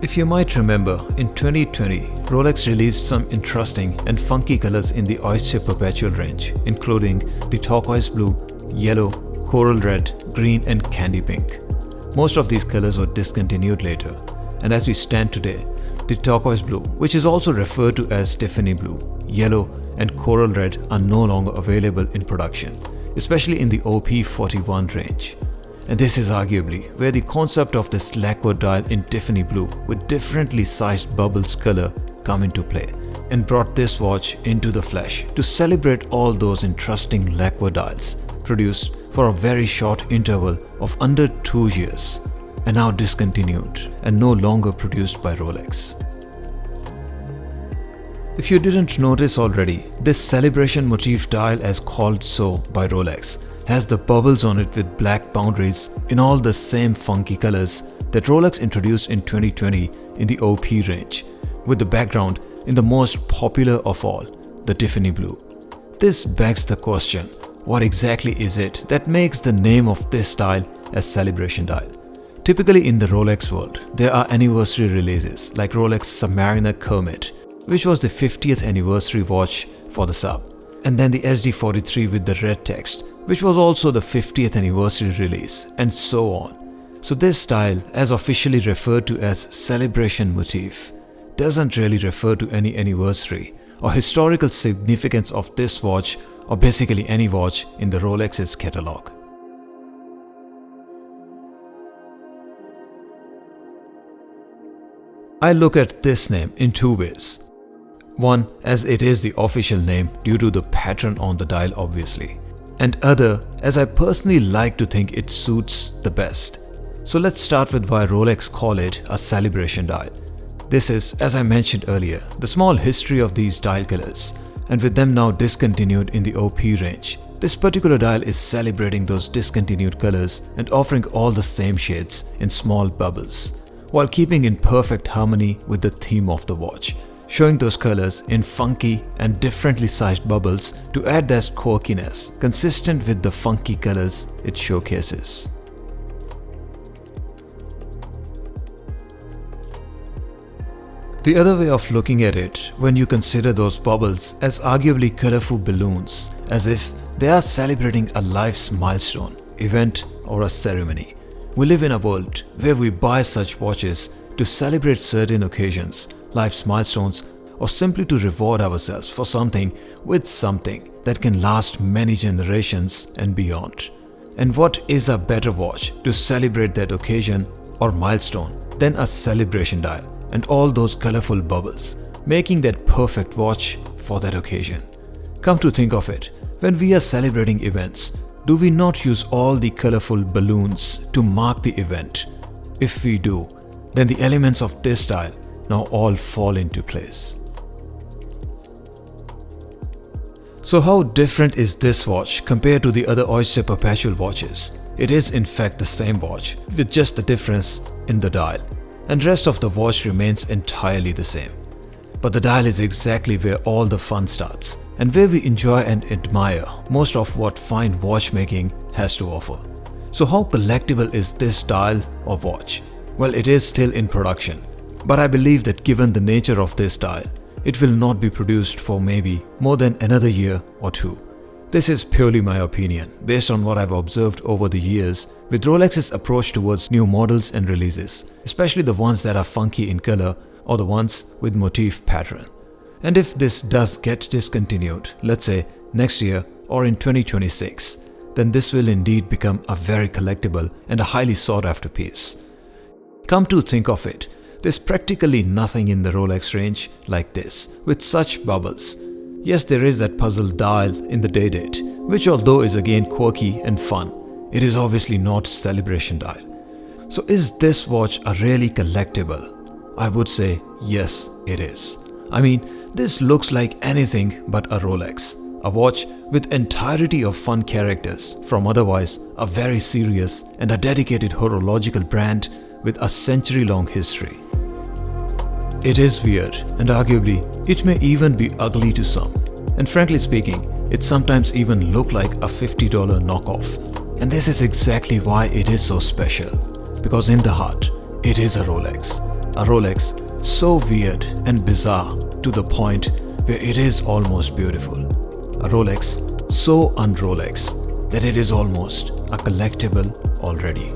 If you might remember, in 2020, Rolex released some interesting and funky colors in the Oyster Perpetual range, including the turquoise blue, yellow, coral red, green and candy pink. Most of these colors were discontinued later, and as we stand today, the turquoise blue, which is also referred to as Tiffany blue, yellow and coral red are no longer available in production, especially in the OP41 range. And this is arguably where the concept of this lacquer dial in Tiffany blue with differently sized bubbles color come into play, and brought this watch into the flesh to celebrate all those interesting lacquer dials produced for a very short interval of under 2 years and now discontinued and no longer produced by Rolex. If you didn't notice already, this celebration motif dial, as called so by Rolex, has the bubbles on it with black boundaries in all the same funky colors that Rolex introduced in 2020 in the OP range, with the background in the most popular of all, the Tiffany blue. This begs the question, what exactly is it that makes the name of this style a celebration dial? Typically in the Rolex world, there are anniversary releases like Rolex Submariner Kermit, which was the 50th anniversary watch for the sub, and then the SD43 with the red text, which was also the 50th anniversary release, and so on. So this style, as officially referred to as celebration motif, doesn't really refer to any anniversary or historical significance of this watch, or basically any watch in the Rolex's catalog. I look at this name in two ways. One, as it is the official name due to the pattern on the dial obviously, and other, as I personally like to think it suits the best. So let's start with why Rolex call it a celebration dial. This is, as I mentioned earlier, the small history of these dial colors, and with them now discontinued in the OP range, this particular dial is celebrating those discontinued colors and offering all the same shades in small bubbles, while keeping in perfect harmony with the theme of the watch, showing those colors in funky and differently sized bubbles to add that quirkiness consistent with the funky colors it showcases. The other way of looking at it, when you consider those bubbles as arguably colorful balloons, as if they are celebrating a life's milestone, event or a ceremony. We live in a world where we buy such watches to celebrate certain occasions, life's milestones, or simply to reward ourselves for something with something that can last many generations and beyond. And what is a better watch to celebrate that occasion or milestone than a celebration dial and all those colorful bubbles, making that perfect watch for that occasion? Come to think of it, when we are celebrating events, do we not use all the colorful balloons to mark the event? If we do, then the elements of this style now all fall into place. So how different is this watch compared to the other Oyster Perpetual watches? It is in fact the same watch, with just the difference in the dial, and rest of the watch remains entirely the same. But the dial is exactly where all the fun starts, and where we enjoy and admire most of what fine watchmaking has to offer. So how collectible is this dial or watch? Well, it is still in production, but I believe that given the nature of this dial, it will not be produced for maybe more than another year or two. This is purely my opinion, based on what I've observed over the years with Rolex's approach towards new models and releases, especially the ones that are funky in color or the ones with motif pattern. And if this does get discontinued, let's say next year or in 2026, then this will indeed become a very collectible and a highly sought after piece. Come to think of it, there's practically nothing in the Rolex range like this, with such bubbles. Yes, there is that puzzle dial in the day-date, which although is again quirky and fun, it is obviously not celebration dial. So is this watch a really collectible? I would say yes, it is. I mean, this looks like anything but a Rolex, a watch with entirety of fun characters from otherwise a very serious and a dedicated horological brand with a century-long history. It is weird, and arguably, it may even be ugly to some. And frankly speaking, it sometimes even look like a $50 knockoff. And this is exactly why it is so special. Because in the heart, it is a Rolex. A Rolex so weird and bizarre to the point where it is almost beautiful. A Rolex so un-Rolex that it is almost a collectible already.